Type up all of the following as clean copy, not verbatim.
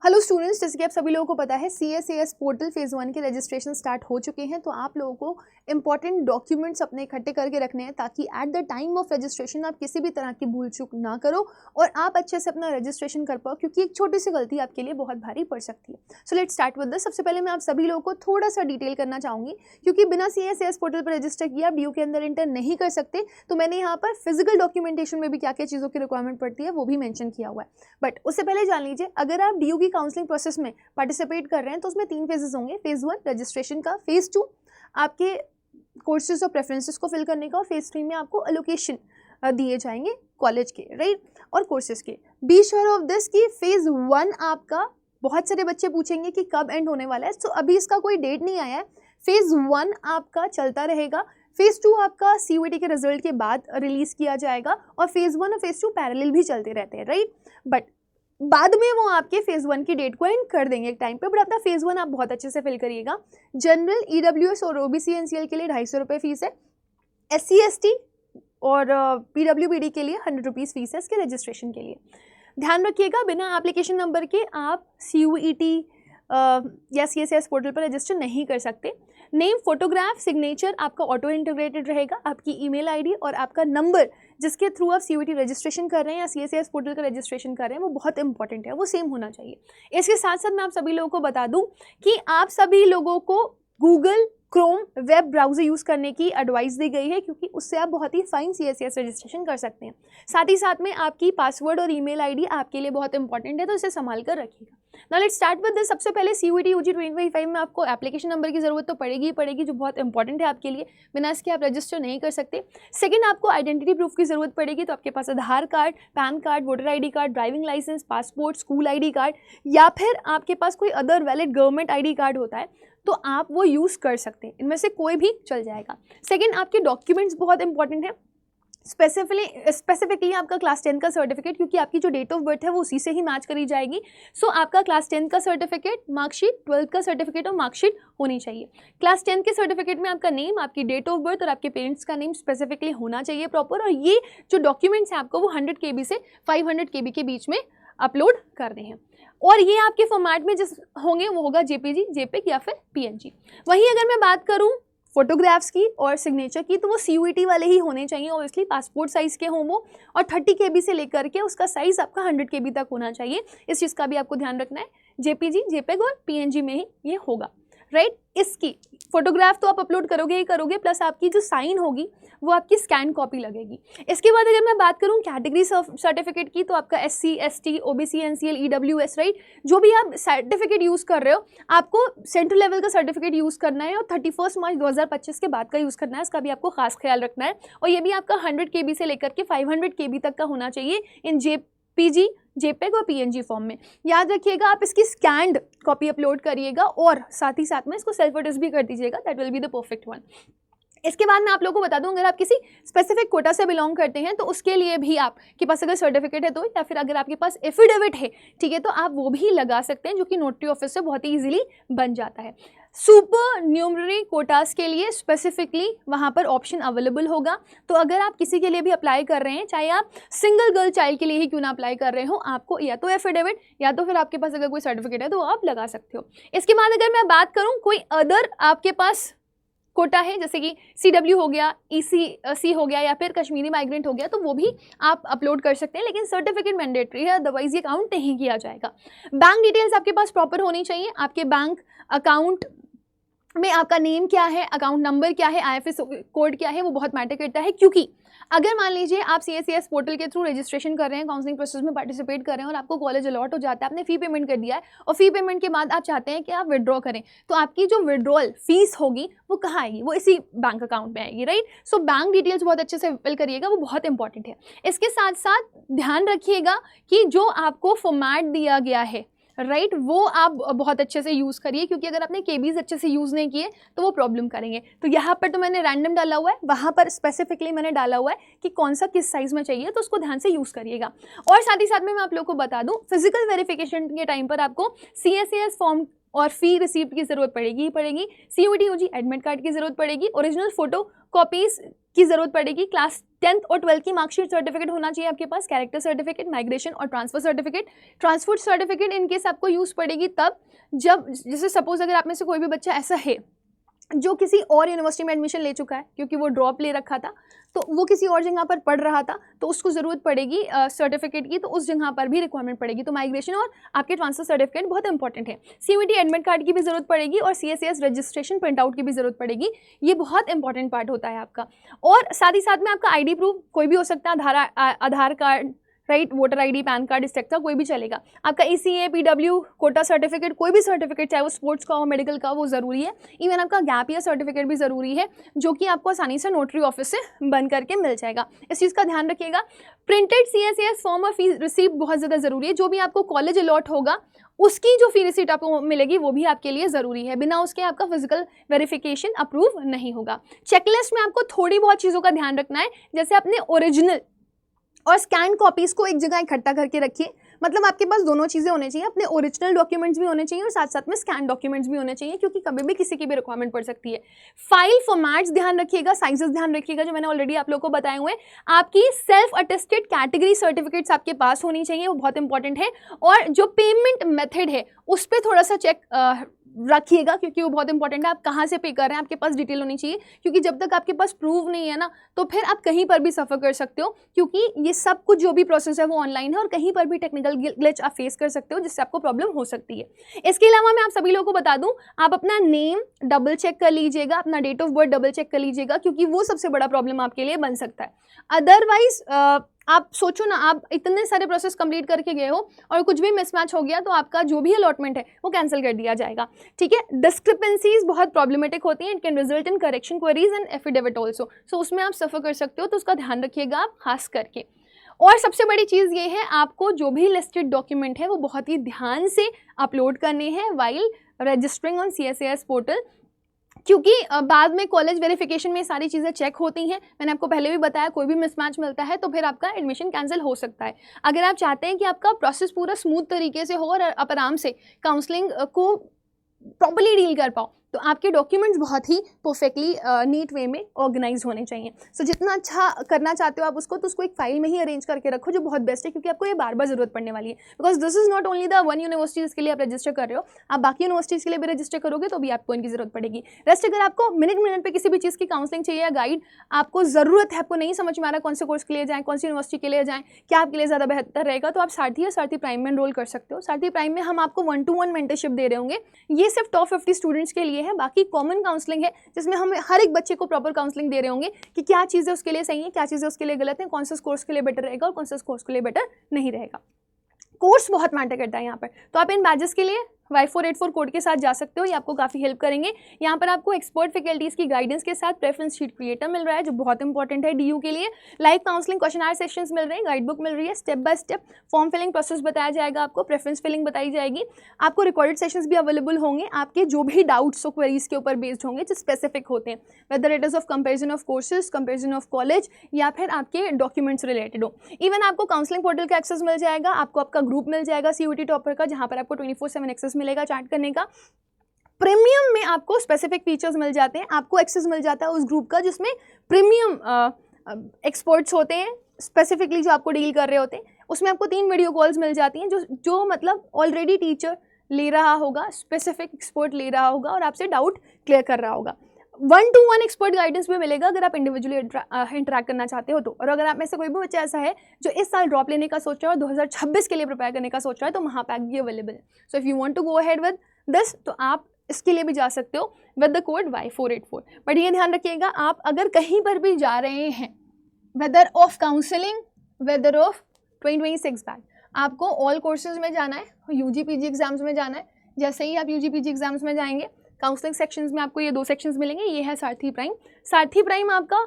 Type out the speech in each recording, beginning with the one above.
Hello students, जैसे कि आप सभी लोगों को पता है CSAS पोर्टल फेज़ 1 के रजिस्ट्रेशन स्टार्ट हो चुके हैं। तो आप लोगों को इंपॉर्टेंट डॉक्यूमेंट्स अपने इकट्ठे करके रखने हैं ताकि at the time of registration आप किसी भी तरह की भूल चूक ना करो और आप अच्छे से अपना रजिस्ट्रेशन कर पाओ, क्योंकि एक छोटी सी गलती आपके लिए बहुत भारी पड़ सकती है। So let's start with this. सबसे पहले मैं आप सभी लोगों को थोड़ा सा डिटेल करना चाहूँगी, क्योंकि बिना CSAS पोर्टल पर रजिस्टर किए आप ड्यू के अंदर इंटर नहीं कर सकते। तो मैंने यहाँ पर फिजिकल डॉक्यूमेंटेशन में भी क्या क्या चीज़ों की रिक्वायरमेंट पड़ती है वो भी मैंशन किया हुआ है। बट उससे पहले जान लीजिए, अगर आप ड्यू की काउंसलिंग प्रोसेस में पार्टिसिपेट कर रहे हैं तो उसमें 3 फेजेस होंगे। फेज 1 रजिस्ट्रेशन का, फेज 2 आपके कोर्सेज और प्रेफरेंसेस को फिल करने का, और फेज 3 में आपको एलोकेशन दिए जाएंगे कॉलेज के, राइट, और कोर्सेज के। बी श्योर ऑफ दिस कि फेज 1 आपका, बहुत सारे बच्चे पूछेंगे कि कब एंड होने वाला है, तो अभी इसका कोई डेट नहीं आया है। फेज 1 आपका चलता रहेगा। फेज 2 आपका CUET के रिजल्ट के बाद रिलीज किया जाएगा, और फेज 1 और फेज 2 पैरेलल भी चलते रहते हैं, राइट। बट बाद में वो आपके फेज 1 की डेट को एंड कर देंगे एक टाइम पे। बट अपना फेज 1 आप बहुत अच्छे से फिल करिएगा। जनरल, EWS और OBC NCL के लिए 250 रुपये फीस है। SC ST और PWBD के लिए 100 रुपीज़ फीस है इसके रजिस्ट्रेशन के लिए। ध्यान रखिएगा, बिना एप्लीकेशन नंबर के आप CUET या CSAS पोर्टल पर रजिस्टर नहीं कर सकते। नेम, फोटोग्राफ, सिग्नेचर आपका ऑटो इंटीग्रेटेड रहेगा। आपकी ईमेल आईडी और आपका नंबर जिसके थ्रू आप CUET रजिस्ट्रेशन कर रहे हैं या CSAS पोर्टल का रजिस्ट्रेशन कर रहे हैं वो बहुत इंपॉर्टेंट है, वो सेम होना चाहिए। इसके साथ साथ मैं आप सभी लोगों को बता दूं कि आप सभी लोगों को Google Chrome web browser use करने की एडवाइस दी गई है, क्योंकि उससे आप बहुत ही फाइन CSAS रजिस्ट्रेशन कर सकते हैं। साथ ही साथ में आपकी पासवर्ड और ईमेल आईडी आपके लिए बहुत इंपॉर्टेंट है, तो इसे संभाल कर रखिएगा। Now let's start with this. सबसे पहले CUET UG 2025 में आपको एप्लीकेशन नंबर की ज़रूरत तो पड़ेगी ही पड़ेगी, जो बहुत इंपॉर्टेंट है आपके लिए, बिना इसके आप रजिस्टर नहीं कर सकते। सेकंड, आपको आइडेंटिटी प्रूफ की ज़रूरत पड़ेगी, तो आपके पास Aadhaar card, PAN card, voter ID card, driving licence, passport, school ID card, या फिर आपके पास कोई other valid government ID card होता है तो आप वो यूज़ कर सकते हैं। इनमें से कोई भी चल जाएगा। सेकंड, आपके डॉक्यूमेंट्स बहुत इंपॉर्टेंट है। स्पेसिफिकली आपका क्लास 10 का सर्टिफिकेट, क्योंकि आपकी जो डेट ऑफ बर्थ है वो उसी से ही मैच करी जाएगी। सो आपका क्लास 10 का सर्टिफिकेट, मार्कशीट, 12th का सर्टिफिकेट और मार्कशीट होनी चाहिए। क्लास 10 के सर्टिफिकेट में आपका नेम, आपकी डेट ऑफ बर्थ और आपके पेरेंट्स का नेम स्पेसिफिकली होना चाहिए प्रॉपर। और ये जो डॉक्यूमेंट्स हैं आपको वो 100 KB से 500 KB के बीच में अपलोड करने हैं, और ये आपके फॉर्मेट में जिस होंगे वो होगा JPG, JPEG या फिर PNG। वहीं अगर मैं बात करूं फोटोग्राफ्स की और सिग्नेचर की, तो वो CUET वाले ही होने चाहिए। ऑब्वियसली पासपोर्ट साइज़ के हों वो, और 30 KB से लेकर के उसका साइज़ आपका 100 KB तक होना चाहिए। इस चीज़ का भी आपको ध्यान रखना है। JPG, JPEG और PNG में ही ये होगा, राइट। इसकी फोटोग्राफ तो आप अपलोड करोगे ही करोगे, प्लस आपकी जो साइन होगी वो आपकी स्कैन कॉपी लगेगी। इसके बाद अगर मैं बात करूं कैटेगरी सर्टिफिकेट की, तो आपका SC ST OBC NCL EWS, right, जो भी आप सर्टिफिकेट यूज़ कर रहे हो आपको सेंट्रल लेवल का सर्टिफिकेट यूज़ करना है, और 31 मार्च 2025 के बाद का यूज़ करना है। इसका भी आपको खास ख्याल रखना है, और ये भी आपका 100 KB से लेकर के 500 KB तक का होना चाहिए इन JPG, JPEG और PNG फॉर्म में। याद रखिएगा, आप इसकी स्कैंड कॉपी अपलोड करिएगा, और साथ ही साथ में इसको सेल्फ अटेस्ट भी कर दीजिएगा। That will be the perfect one. इसके बाद मैं आप लोगों को बता दूं, अगर आप किसी स्पेसिफिक कोटा से बिलोंग करते हैं तो उसके लिए भी आपके पास अगर सर्टिफिकेट है तो, या फिर अगर आपके पास एफिडेविट है, ठीक है, तो आप वो भी लगा सकते हैं, जो कि नोटरी ऑफिस से बहुत ही ईजिली बन जाता है। सुपर न्यूमरी कोटास के लिए स्पेसिफिकली वहाँ पर ऑप्शन अवेलेबल होगा। तो अगर आप किसी के लिए भी अप्लाई कर रहे हैं, चाहे आप सिंगल गर्ल चाइल्ड के लिए ही क्यों ना अप्लाई कर रहे हो, आपको या तो एफिडेविट या तो फिर आपके पास अगर कोई सर्टिफिकेट है तो आप लगा सकते हो। इसके बाद अगर मैं बात करूँ कोई अदर आपके पास कोटा है, जैसे कि CW हो गया, EC हो गया, या फिर कश्मीरी माइग्रेंट हो गया, तो वो भी आप अपलोड कर सकते हैं, लेकिन सर्टिफिकेट मैंडेटरी है, अदरवाइज ये काउंट नहीं किया जाएगा। बैंक डिटेल्स आपके पास प्रॉपर होनी चाहिए। आपके बैंक अकाउंट में आपका नेम क्या है, अकाउंट नंबर क्या है, IFS कोड क्या है, वो बहुत मैटर करता है। क्योंकि अगर मान लीजिए आप CSAS पोर्टल के थ्रू रजिस्ट्रेशन कर रहे हैं, काउंसलिंग प्रोसेस में पार्टिसिपेट कर रहे हैं, और आपको कॉलेज अलॉट हो जाता है, आपने फ़ी पेमेंट कर दिया है, और फ़ी पेमेंट के बाद आप चाहते हैं कि आप विड्रॉ करें, तो आपकी जो विड्रॉल फीस होगी वो कहाँ आएगी, वो इसी बैंक अकाउंट में आएगी, राइट। सो बैंक डिटेल्स बहुत अच्छे से फिल करिएगा, वो बहुत इंपॉर्टेंट है। इसके साथ साथ ध्यान रखिएगा कि जो आपको फॉर्मेट दिया गया है, राइट, वो आप बहुत अच्छे से यूज़ करिए, क्योंकि अगर आपने KBs अच्छे से यूज़ नहीं किए तो वो प्रॉब्लम करेंगे। तो यहाँ पर तो मैंने रैंडम डाला हुआ है, वहाँ पर स्पेसिफिकली मैंने डाला हुआ है कि कौन सा किस साइज़ में चाहिए, तो उसको ध्यान से यूज़ करिएगा। और साथ ही साथ में मैं आप लोगों को बता दूँ, फिजिकल वेरिफिकेशन के टाइम पर आपको CSAS फॉर्म और फ़ी रिसीप्ट की ज़रूरत पड़ेगी ही पड़ेगी। CUET UG एडमिट कार्ड की ज़रूरत पड़ेगी। ओरिजिनल फ़ोटो कॉपीज़ की ज़रूरत पड़ेगी। क्लास 10th और 12th की मार्कशीट सर्टिफिकेट होना चाहिए आपके पास, कैरेक्टर सर्टिफिकेट, माइग्रेशन और transfer certificate. Transfer certificate in case आपको यूज़ पड़ेगी तब जब, जैसे सपोज अगर आप में से कोई भी बच्चा ऐसा है जो किसी और यूनिवर्सिटी में एडमिशन ले चुका है क्योंकि वो ड्रॉप ले रखा था, तो वो किसी और जगह पर पढ़ रहा था, तो उसको ज़रूरत पड़ेगी सर्टिफिकेट की, तो उस जगह पर भी रिक्वायरमेंट पड़ेगी। तो माइग्रेशन और आपके ट्रांसफर सर्टिफिकेट बहुत इंपॉर्टेंट है। CUET एडमिट कार्ड की भी ज़रूरत पड़ेगी और CSCS रजिस्ट्रेशन प्रिंट आउट की भी ज़रूरत पड़ेगी। ये बहुत इंपॉर्टेंट पार्ट होता है आपका। और साथ ही साथ में आपका ID प्रूफ कोई भी हो सकता है, Aadhaar card, right, voter ID, PAN card, etcetera, कोई भी चलेगा। आपका ECA, PW, कोटा सर्टिफिकेट, कोई भी सर्टिफिकेट चाहे वो स्पोर्ट्स का हो, मेडिकल का, वो ज़रूरी है। इवन आपका गैप ईयर सर्टिफिकेट भी ज़रूरी है, जो कि आपको आसानी से नोटरी ऑफिस से बन करके मिल जाएगा। इस चीज़ का ध्यान रखिएगा। प्रिंटेड CSCS फॉर्म और फी रिसीप्ट बहुत ज़्यादा ज़रूरी है। जो भी आपको कॉलेज अलॉट होगा उसकी जो फी रिसीप्ट आपको मिलेगी वो भी आपके लिए ज़रूरी है। बिना उसके आपका फिजिकल वेरिफिकेशन अप्रूव नहीं होगा। चेकलिस्ट में आपको थोड़ी बहुत चीज़ों का ध्यान रखना है, जैसे अपने ओरिजिनल और स्कैन कॉपीज़ को एक जगह इकट्ठा करके रखिए। मतलब आपके पास दोनों चीज़ें होनी चाहिए, अपने ओरिजिनल डॉक्यूमेंट्स भी होने चाहिए और साथ साथ में स्कैन डॉक्यूमेंट्स भी होने चाहिए, क्योंकि कभी भी किसी की भी रिक्वायरमेंट पड़ सकती है। फाइल फॉर्मेट्स ध्यान रखिएगा, साइजेस ध्यान रखिएगा, जो मैंने ऑलरेडी आप लोगों को बताए हुए हैं। आपकी सेल्फ अटेस्टेड कैटेगरी सर्टिफिकेट्स आपके पास होनी चाहिए, वो बहुत इंपॉर्टेंट है। और जो पेमेंट मेथड है उस पर थोड़ा सा चेक रखिएगा, क्योंकि वो बहुत इंपॉर्टेंट है। आप कहाँ से पे कर रहे हैं आपके पास डिटेल होनी चाहिए, क्योंकि जब तक आपके पास प्रूफ नहीं है ना, तो फिर आप कहीं पर भी सफ़र कर सकते हो, क्योंकि ये सब कुछ जो भी प्रोसेस है वो ऑनलाइन है और कहीं पर भी टेक्निकल ग्लिच आप फेस कर सकते हो, जिससे आपको प्रॉब्लम हो सकती है। इसके अलावा मैं आप सभी लोगों को बता दूं, आप अपना नेम डबल चेक कर लीजिएगा, अपना date of birth double check कर लीजिएगा, क्योंकि वो सबसे बड़ा प्रॉब्लम आपके लिए बन सकता है। अदरवाइज आप सोचो ना, आप इतने सारे प्रोसेस कंप्लीट करके गए हो और कुछ भी मिसमैच हो गया तो आपका जो भी अलॉटमेंट है वो कैंसिल कर दिया जाएगा। ठीक है, डिस्क्रिपेंसीज बहुत प्रॉब्लमेटिक होती हैं, it can result in correction queries and affidavit also. So उसमें आप सफ़र कर सकते हो, तो उसका ध्यान रखिएगा आप खास करके। और सबसे बड़ी चीज़ ये है, आपको जो भी लिस्टेड डॉक्यूमेंट है वो बहुत ही ध्यान से अपलोड करने हैं while registering on CSCS portal, क्योंकि बाद में कॉलेज वेरिफिकेशन में सारी चीज़ें चेक होती हैं। मैंने आपको पहले भी बताया, कोई भी मिसमैच मिलता है तो फिर आपका एडमिशन कैंसिल हो सकता है। अगर आप चाहते हैं कि आपका प्रोसेस पूरा स्मूथ तरीके से हो और आप आराम से काउंसलिंग को प्रॉपर्ली डील कर पाओ, तो आपके डॉक्यूमेंट्स बहुत ही परफेक्टली नीट वे में ऑर्गेनाइज होने चाहिए। सो जितना अच्छा करना चाहते हो आप उसको, तो उसको एक फाइल में ही अरेंज करके रखो, जो बहुत बेस्ट है, क्योंकि आपको ये बार बार ज़रूरत पड़ने वाली है। Because this is not only the one university जिसके लिए आप रजिस्टर कर रहे हो, आप बाकी यूनिवर्सिटीज़ के लिए भी रजिस्टर करोगे तो भी आपको इनकी ज़रूरत पड़ेगी। रेस्ट अगर आपको मिनट पर किसी भी चीज़ की काउंसलिंग चाहिए या गाइड आपको ज़रूरत है, आपको नहीं समझ में आ रहा कौन से कोर्स के लिए जाएँ, कौन सी यूनिवर्सिटी के लिए जाएँ, क्या आपके लिए ज़्यादा बेहतर रहेगा, तो आप सारथी या सारथी प्राइम में एनरोल कर सकते हो। सारथी प्राइम में हम आपको 1-to-1 मेंटरशिप दे रहे होंगे। ये सिर्फ टॉप 50 स्टूडेंट्स के लिए है, बाकी कॉमन काउंसलिंग है जिसमें हम हर एक बच्चे को प्रॉपर काउंसलिंग दे रहे होंगे कि क्या चीज़ें उसके लिए सही है, क्या चीज़ें उसके लिए गलत है, कौन सा कोर्स के लिए बेटर रहेगा और कौन सा कोर्स के लिए बेटर नहीं रहेगा। कोर्स बहुत मैटर करता है यहाँ पर। तो आप इन बैचेस के लिए Y484 कोड के साथ जा सकते हो, ये आपको काफ़ी हेल्प करेंगे। यहाँ पर आपको एक्सपर्ट फैकल्टीज़ की गाइडेंस के साथ प्रेफरेंस शीट क्रिएटर मिल रहा है, जो बहुत इंपॉर्टेंट है DU के लिए। लाइव काउंसलिंग क्वेश्चन सेशंस मिल रहे हैं, गाइड बुक मिल रही है, step by step form filling process बताया जाएगा, आपको प्रेफरेंस फिलिंग बताई जाएगी, आपको रिकॉर्डेड सेशंस भी अवेलेबल होंगे। आपके जो भी डाउट्स और क्वेरीज के ऊपर बेस्ड होंगे, जो स्पेसिफिक होते हैं, whether it is of comparison of courses, comparison of college, या फिर आपके डॉक्यूमेंट्स रिलेटेड हो। इवन आपको काउंसलिंग पोर्टल का एक्सेस मिल जाएगा, आपको आपका ग्रुप मिल जाएगा CUET टॉपर का, जहाँ पर आपको 24/7 एक्सेस मिलेगा चैट करने का। प्रीमियम में आपको स्पेसिफिक फीचर्स मिल जाते हैं, आपको एक्सेस मिल जाता है उस ग्रुप का जिसमें प्रीमियम एक्सपर्ट्स होते हैं, स्पेसिफिकली जो आपको डील कर रहे होते हैं। उसमें आपको 3 वीडियो कॉल्स मिल जाती हैं, जो मतलब ऑलरेडी टीचर ले रहा होगा, स्पेसिफिक एक्सपर्ट ले रहा होगा और आपसे डाउट क्लियर कर रहा होगा। 1-to-1 एक्सपर्ट गाइडेंस भी मिलेगा अगर आप इंडिविजुअली इंटरेक्ट करना चाहते हो तो। और अगर आप में से कोई भी बच्चा ऐसा है जो इस साल ड्रॉप लेने का सोच रहा है और 2026 के लिए प्रिपेयर करने का सोच रहा है, तो महापैक भी अवेलेबल है। So if you want to go ahead with this, तो आप इसके लिए भी जा सकते हो with the code Y484। But ये ध्यान रखिएगा, आप अगर कहीं पर भी जा रहे हैं, whether of counselling, whether of 2026 batch, आपको ऑल कोर्सेज में जाना है, UG PG एग्जाम्स में जाना है। जैसे ही आप UG PG एग्जाम्स में जाएंगे, काउंसलिंग सेक्शंस में आपको ये 2 सेक्शंस मिलेंगे। ये है सारथी प्राइम। सारथी प्राइम आपका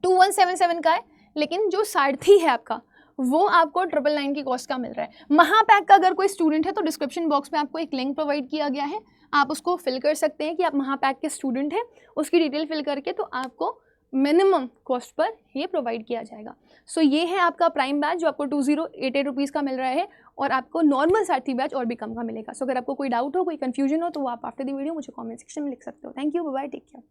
2177 का है, लेकिन जो सारथी है आपका वो आपको 999 की कॉस्ट का मिल रहा है। महापैक का अगर कोई स्टूडेंट है तो डिस्क्रिप्शन बॉक्स में आपको एक लिंक प्रोवाइड किया गया है, आप उसको फिल कर सकते हैं कि आप महापैक के स्टूडेंट हैं, उसकी डिटेल फिल करके तो आपको मिनिमम कॉस्ट पर ये प्रोवाइड किया जाएगा। सो ये है आपका प्राइम बैच जो आपको 2088 रुपीज़ का मिल रहा है, और आपको नॉर्मल सारथी बैच और भी कम का मिलेगा। सो अगर आपको कोई डाउट हो, कोई कन्फ्यूजन हो, तो वो आप आफ्टर द वीडियो मुझे कमेंट सेक्शन में लिख सकते हो। Thank you, bye bye, take care.